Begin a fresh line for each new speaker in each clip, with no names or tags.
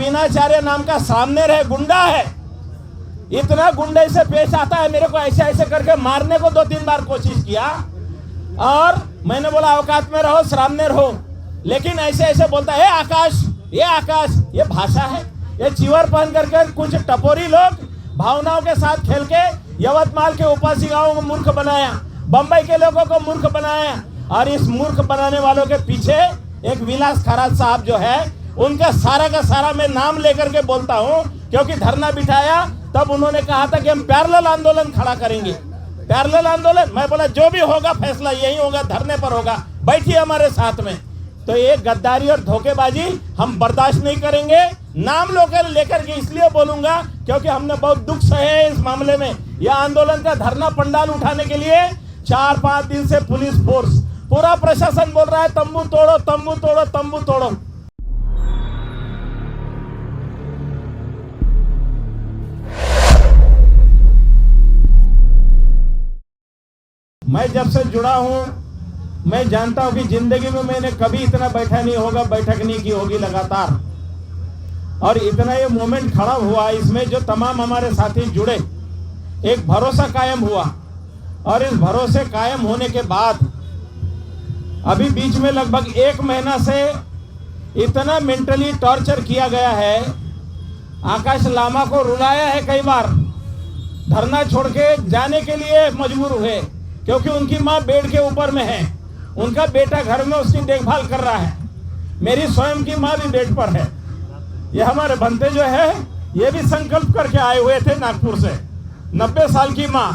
वीणाचार्य नाम का सामनेर है, गुंडा है, इतना गुंडे से पेश आता है, मेरे को ऐसे ऐसे करके मारने को 2-3 बार कोशिश किया। और मैंने बोला औकात में रहो, सामनेर हो, लेकिन ऐसे ऐसे बोलता है आकाश, ये भाषा है। ये चिवर पहन करके कुछ टपोरी लोग भावनाओं के साथ खेल के यवतमाल के उपासिकाओं को मूर्ख बनाया, बंबई के लोगों को मूर्ख बनाया। और इस मूर्ख बनाने वालों के पीछे एक विलास खराज साहब जो है, उनका सारा का सारा मैं नाम लेकर के बोलता हूँ, क्योंकि धरना बिठाया तब उन्होंने कहा था कि हम पैरेलल आंदोलन खड़ा करेंगे। पैरेलल आंदोलन, मैं बोला जो भी होगा फैसला यही होगा, धरने पर होगा, बैठिए हमारे साथ में। तो ये गद्दारी और धोखेबाजी हम बर्दाश्त नहीं करेंगे। नाम लेकर के इसलिए बोलूंगा क्योंकि हमने बहुत दुख सहे इस मामले में। यह आंदोलन का धरना पंडाल उठाने के लिए 4-5 दिन से पुलिस फोर्स, पूरा प्रशासन बोल रहा है तंबू तोड़ो, तंबू तोड़ो, तंबू तोड़ो। मैं जब से जुड़ा हूं, मैं जानता हूं कि जिंदगी में मैंने कभी इतना बैठा नहीं होगा, बैठक नहीं की होगी लगातार। और इतना ये मोमेंट खड़ा हुआ इसमें, जो तमाम हमारे साथी जुड़े, एक भरोसा कायम हुआ। और इस भरोसे कायम होने के बाद अभी बीच में लगभग 1 महीना से इतना मेंटली टॉर्चर किया गया है। आकाश लामा को रुलाया है, कई बार धरना छोड़ के जाने के लिए मजबूर हुए, क्योंकि उनकी माँ बेड के ऊपर में है, उनका बेटा घर में उसकी देखभाल कर रहा है, मेरी स्वयं की माँ भी बेड पर है। ये हमारे बनते जो है, ये भी संकल्प करके आए हुए थे नागपुर से, 90 साल की माँ,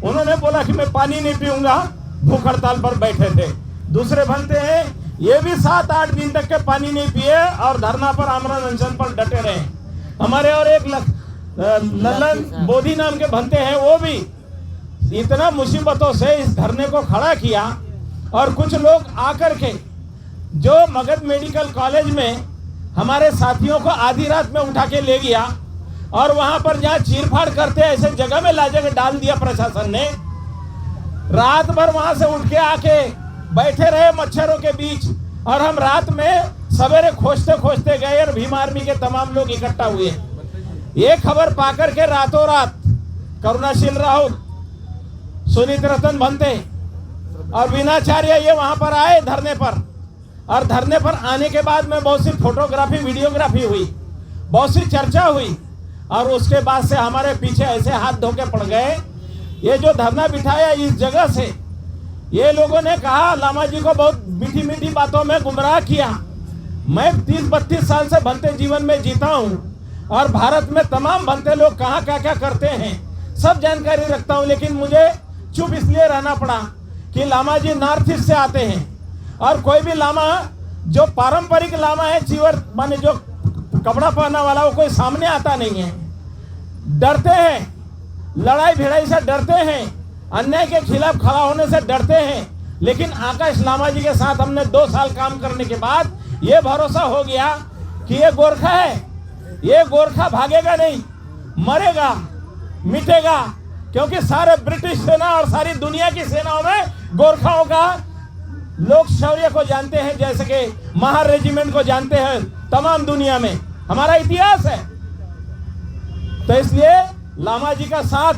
उन्होंने बोला कि मैं पानी नहीं पीऊंगा, भूख हड़ताल पर बैठे थे। दूसरे बनते हैं, ये भी 7-8 दिन तक के पानी नहीं पिए और धरना पर आमरण अनशन पर डटे रहे। हमारे और एक ललन बोधी नाम के बनते हैं, वो भी इतना मुसीबतों से इस धरने को खड़ा किया। और कुछ लोग आकर के जो मगध मेडिकल कॉलेज में हमारे साथियों को आधी रात में उठा के ले गया, और वहां पर जहाँ चीरफाड़ करते ऐसे जगह में ला जगह डाल दिया प्रशासन ने। रात भर वहां से उठ के आके बैठे रहे मच्छरों के बीच, और हम रात में सवेरे खोजते खोजते गए और भीम आर्मी के तमाम लोग इकट्ठा हुए। ये खबर पाकर के रातों रात करुणाशील राहुल, सुनीत रतन भंते और वीणाचार्य ये वहां पर आए धरने पर। और धरने पर आने के बाद में बहुत सी फोटोग्राफी वीडियोग्राफी हुई, बहुत सी चर्चा हुई, और उसके बाद से हमारे पीछे ऐसे हाथ धोके पड़ गए। ये जो धरना बिठाया इस जगह से, ये लोगों ने कहा लामा जी को बहुत मीठी मीठी बातों में गुमराह किया। मैं 30-32 साल से भंते जीवन में जीता हूं, और भारत में तमाम भंते लोग कहाँ क्या करते हैं सब जानकारी रखता हूं, लेकिन मुझे चुप इसलिए रहना पड़ा कि लामा जी नॉर्थ ईस्ट से आते हैं, और कोई भी लामा जो पारंपरिक लामा है, चीवर माने जो कपड़ा पहना वाला, वो कोई सामने आता नहीं है। डरते हैं, लड़ाई भिड़ाई से डरते हैं, अन्याय के खिलाफ खड़ा होने से डरते हैं। लेकिन आकाश लामा जी के साथ हमने 2 साल काम करने के बाद ये भरोसा हो गया कि ये गोरखा है, ये गोरखा भागेगा नहीं, मरेगा, मिटेगा। क्योंकि सारे ब्रिटिश सेना और सारी दुनिया की सेनाओं में गोरखाओं का लोग शौर्य को जानते हैं, जैसे कि महार रेजिमेंट को जानते हैं तमाम दुनिया में, हमारा इतिहास है। तो इसलिए लामा जी का साथ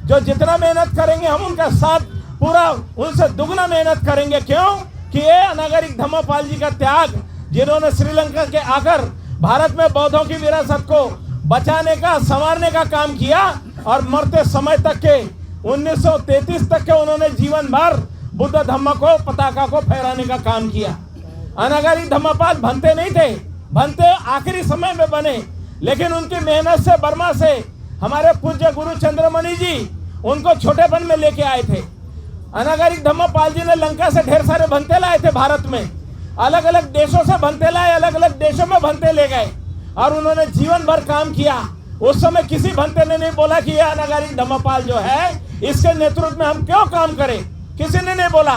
जो जितना मेहनत करेंगे, हम उनका साथ पूरा उनसे दुगना मेहनत करेंगे। क्यों कि ये अनागरिक धम्मपाल जी का त्याग, जिन्होंने श्रीलंका के आकर भारत में बौद्धों की विरासत को बचाने का, संवारने का काम किया, और मरते समय तक के 1933 तक के उन्होंने जीवन भर बुद्ध धम्म को, पताका को फहराने का काम किया। अनागरिक धम्मपाल भंते नहीं थे, भंते आखिरी समय में बने, लेकिन उनकी मेहनत से, बर्मा से हमारे पूज्य गुरु चंद्रमणि जी उनको छोटेपन में लेके आए थे। अनागरिक धम्मपाल जी ने लंका से ढेर सारे भंते लाए थे भारत में, अलग अलग देशों से भंते लाए, अलग अलग देशों में भंते ले गए, और उन्होंने जीवन भर काम किया। उस समय किसी भंते ने नहीं बोला कि यह अनागरिक धम्मपाल जो है, इसके नेतृत्व में हम क्यों काम करें, किसी ने नहीं बोला।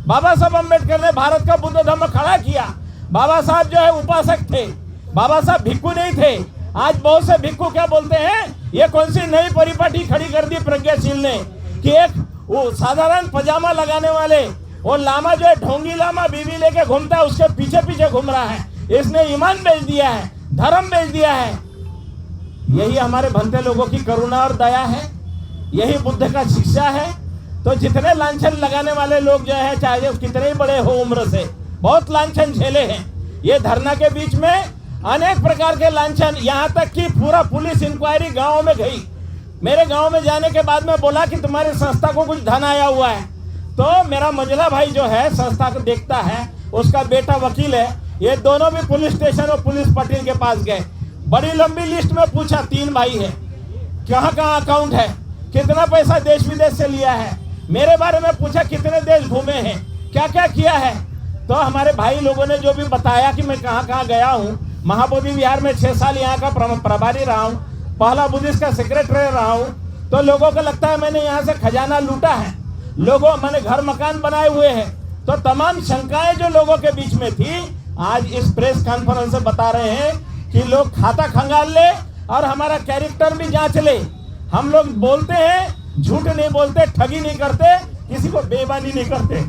बाबा साहब अम्बेडकर ने भारत का बुद्ध धम्म खड़ा किया। बाबा साहब जो है उपासक थे, बाबा साहब भिक्खु नहीं थे। आज बहुत से भिक्खु क्या बोलते हैं, ये कौन सी नई परिपाटी खड़ी कर दी प्रज्ञाशील ने कि एक वो साधारण पजामा लगाने वाले वो लामा जो है ढोंगी लामा बीवी लेके घूमता है, उसके पीछे पीछे घूम रहा है, इसने ईमान बेच दिया है, धर्म बेच दिया है। यही हमारे भंते लोगों की करुणा और दया है, यही बुद्ध का शिक्षा है। तो जितने लांछन लगाने वाले लोग जो है, चाहे वो कितने ही बड़े हो उम्र से, बहुत लांछन झेले हैं। ये धरना के बीच में अनेक प्रकार के लांछन, यहाँ तक कि पूरा पुलिस इंक्वायरी गाँव में गई। मेरे गांव में जाने के बाद में बोला कि तुम्हारी संस्था को कुछ धन आया हुआ है। तो मेरा मंझला भाई जो है संस्था को देखता है, उसका बेटा वकील है, ये दोनों भी पुलिस स्टेशन और पुलिस पटेल के पास गए। बड़ी लंबी लिस्ट में पूछा, 3 भाई है, कहाँ कहाँ अकाउंट है, कितना पैसा देश विदेश से लिया है। मेरे बारे में पूछा कितने देश घूमे हैं, क्या क्या किया है। तो हमारे भाई लोगों ने जो भी बताया कि मैं कहाँ कहाँ गया हूँ, महाबोधि विहार में 6 साल यहाँ का प्रभारी रहा हूँ, पहला बुद्धिस्ट का सेक्रेटरी रहा हूँ। तो लोगों को लगता है मैंने यहाँ से खजाना लूटा है, मैंने घर मकान बनाए हुए हैं। तो तमाम शंकाएं जो लोगों के बीच में थी, आज इस प्रेस कॉन्फ्रेंस से बता रहे हैं कि लोग खाता खंगाल ले और हमारा कैरेक्टर भी जांच ले। हम लोग बोलते हैं, झूठ नहीं बोलते, ठगी नहीं करते, किसी को बेईमानी नहीं करते।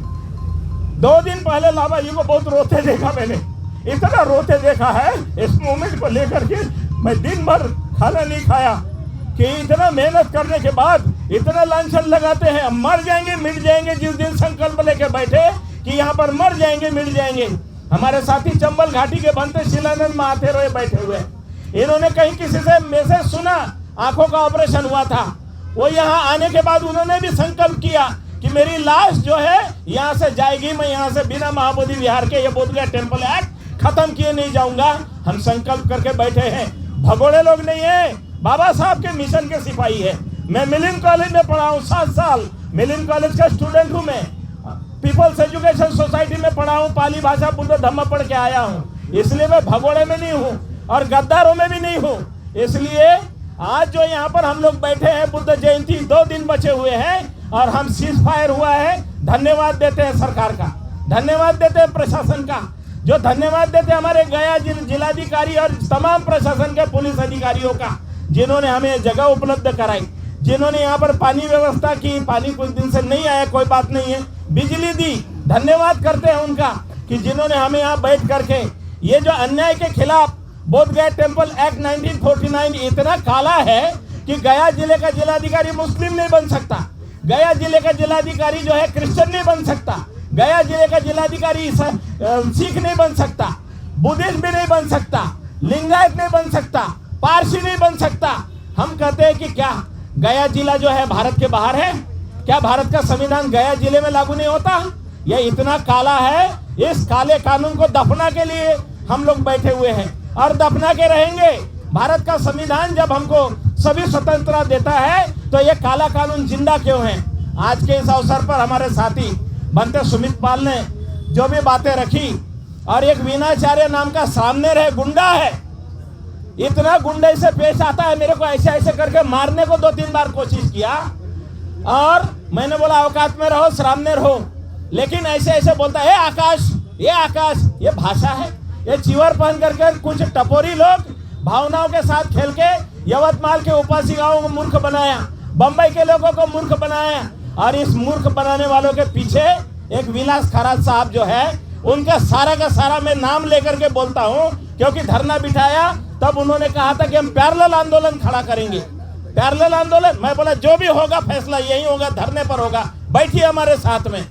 2 दिन पहले लाभा जी को बहुत रोते देखा मैंने, इतना रोते देखा है इस मूवमेंट को लेकर के। मैं दिन भर खाना नहीं खाया कि इतना मेहनत करने के बाद इतना लांछन लगाते हैं। मर जाएंगे मिट जाएंगे, जिस दिन संकल्प लेके बैठे कि यहाँ पर मर जाएंगे मिट जाएंगे। हमारे साथी चंबल घाटी के बनते शिलानंद महाथे रोए बैठे हुए, इन्होंने कहीं किसी से मैसेज सुना, आंखों का ऑपरेशन हुआ था। वो यहाँ आने के बाद उन्होंने भी संकल्प किया कि मेरी लाश जो है यहाँ से जाएगी, मैं यहाँ से बिना महाबोधि विहार के ये बोधगया टेम्पल एक्ट खत्म किए नहीं जाऊंगा। हम संकल्प करके बैठे हैं, भगोड़े लोग नहीं है, बाबा साहब के मिशन के सिपाही है। मैं मिलिन कॉलेज में पढ़ा हूँ 7 साल, मिलिन कॉलेज का स्टूडेंट हूँ मैं, पीपल्स एजुकेशन सोसाइटी में पढ़ा हूँ, पाली भाषा बुद्ध धम्म पढ़ के आया हूँ। इसलिए मैं भगोड़े में नहीं हूँ और गद्दारों में भी नहीं हूँ। इसलिए आज जो यहाँ पर हम लोग बैठे हैं, बुद्ध जयंती 2 दिन बचे हुए हैं और हम सीज फायर हुआ है। धन्यवाद देते हैं सरकार का, धन्यवाद देते हैं प्रशासन का, जो धन्यवाद देते हैं हमारे गया जिलाधिकारी और तमाम प्रशासन के पुलिस अधिकारियों का, जिन्होंने हमें जगह उपलब्ध कराई, जिन्होंने यहाँ पर पानी व्यवस्था की। पानी कुछ दिन से नहीं आया, कोई बात नहीं है, बिजली दी, धन्यवाद करते हैं उनका कि जिन्होंने हमें यहाँ बैठ करके ये जो अन्याय के खिलाफ बोधगया टेम्पल एक्ट 1949 इतना काला है कि गया जिले का जिलाधिकारी मुस्लिम नहीं बन सकता, गया जिले का जिलाधिकारी जो है क्रिश्चियन नहीं बन सकता, गया जिले का जिलाधिकारी सिख नहीं बन सकता, बुद्धिस्ट भी नहीं बन सकता, लिंगायत नहीं बन सकता, पारसी नहीं बन सकता। हम कहते हैं कि क्या गया जिला जो है भारत के बाहर है? क्या भारत का संविधान गया जिले में लागू नहीं होता? यह इतना काला है, इस काले कानून को दफना के लिए हम लोग बैठे हुए हैं और दफना के रहेंगे। भारत का संविधान जब हमको सभी स्वतंत्रता देता है तो ये काला कानून जिंदा क्यों है? आज के इस अवसर पर हमारे साथी बनते सुमित पाल ने जो भी बातें रखी, और एक वीणाचार्य नाम का सामनेर है, गुंडा है, इतना गुंडे से पेश आता है, मेरे को ऐसे ऐसे करके मारने को 2-3 बार कोशिश किया और मैंने बोला औकात में रहो, सामनेर हो, लेकिन ऐसे ऐसे बोलता है आकाश, ये आकाश, ये भाषा है। ये चिवर पहन करके कुछ टपोरी लोग भावनाओं के साथ खेल के यवतमाल के उपासिकाओं को मूर्ख बनाया, बंबई के लोगों को मूर्ख बनाया, और इस मूर्ख बनाने वालों के पीछे एक विलास खराज साहब जो है, उनका सारा का सारा मैं नाम लेकर के बोलता हूँ, क्योंकि धरना बिठाया तब उन्होंने कहा था कि हम पैरेलल आंदोलन खड़ा करेंगे। पैरेलल आंदोलन, मैं बोला जो भी होगा फैसला यही होगा, धरने पर होगा, बैठिए हमारे साथ में।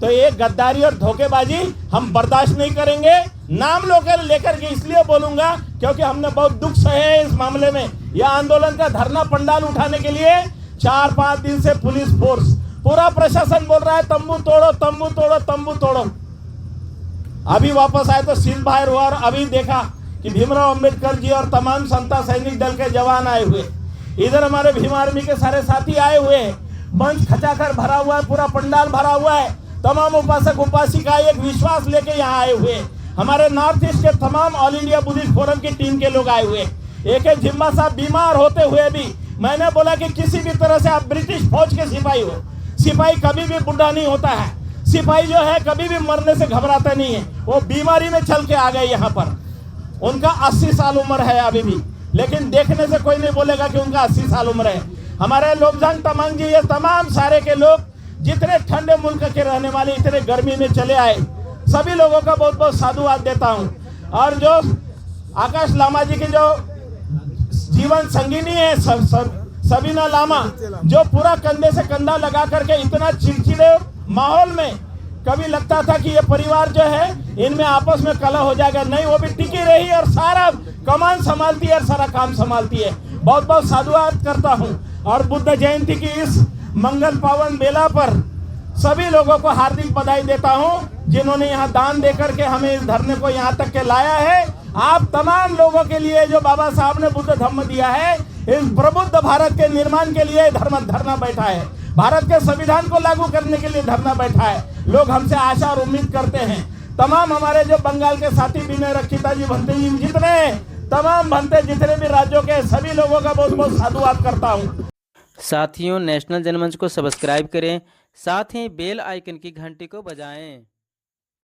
तो ये गद्दारी और धोखेबाजी हम बर्दाश्त नहीं करेंगे। नाम लेकर के इसलिए बोलूंगा क्योंकि हमने बहुत दुख सहे है इस मामले में। यह आंदोलन का धरना पंडाल उठाने के लिए 4-5 दिन से पुलिस फोर्स, पूरा प्रशासन बोल रहा है तंबू तोड़ो, तंबू तोड़ो, तंबू तोड़ो। अभी वापस आए तो सील फायर हुआ, और अभी देखा कि भीमराव अंबेडकर जी और तमाम समता सैनिक दल के जवान आए हुए, इधर हमारे भीम आर्मी के सारे साथी आए हुए हैं, मंच खचाखर भरा हुआ है, पूरा पंडाल भरा हुआ है, तमाम उपासक उपासिका एक विश्वास लेके यहाँ आए हुए, हमारे नॉर्थ ईस्ट के तमाम ऑल इंडिया बुद्धिस्ट फोरम की टीम के लोग आए हुए। एक जिम्मा साहब बीमार होते हुए भी मैंने बोला कि किसी भी तरह से आप ब्रिटिश फौज के सिपाही हो, सिपाही कभी भी बुढ़ा नहीं होता है, सिपाही जो है कभी भी मरने से घबराता नहीं है। वो बीमारी में चल के आ गए यहाँ पर, उनका 80 साल उम्र है अभी भी, लेकिन देखने से कोई नहीं बोलेगा कि उनका 80 साल उम्र है। हमारे लोबजांग तमांग जी, ये तमाम सारे के लोग जितने ठंडे मुल्क के रहने वाले इतने गर्मी में चले आए, सभी लोगों का बहुत बहुत साधुवाद देता हूँ। और जो आकाश लामा जी की जो जीवन संगिनी है सबीना लामा, जो पूरा कंधे से कंधा लगा करके इतना चिड़चिड़े माहौल में, कभी लगता था कि ये परिवार जो है इनमें आपस में कलह हो जाएगा, नहीं, वो भी टिकी रही और सारा कमान संभालती है और सारा काम संभालती है। बहुत बहुत साधुवाद करता हूँ। और बुद्ध जयंती की इस मंगल पावन बेला पर सभी लोगों को हार्दिक बधाई देता हूँ, जिन्होंने यहाँ दान देकर के हमें इस धरने को यहाँ तक के लाया है। आप तमाम लोगों के लिए जो बाबा साहब ने बुद्ध धम्म दिया है, इस प्रबुद्ध भारत के निर्माण के लिए धरना बैठा है, भारत के संविधान को लागू करने के लिए धरना बैठा है। लोग हमसे आशा और उम्मीद करते हैं। तमाम हमारे जो बंगाल के साथी विनय रक्षिता जी, भंते जी, जितने तमाम भंते जितने भी राज्यों के सभी लोगों का बहुत बहुत साधुवाद करता हूँ।
साथियों, नेशनल जनमंच को सब्सक्राइब करें, साथ ही बेल आइकन की घंटी को बजाएं।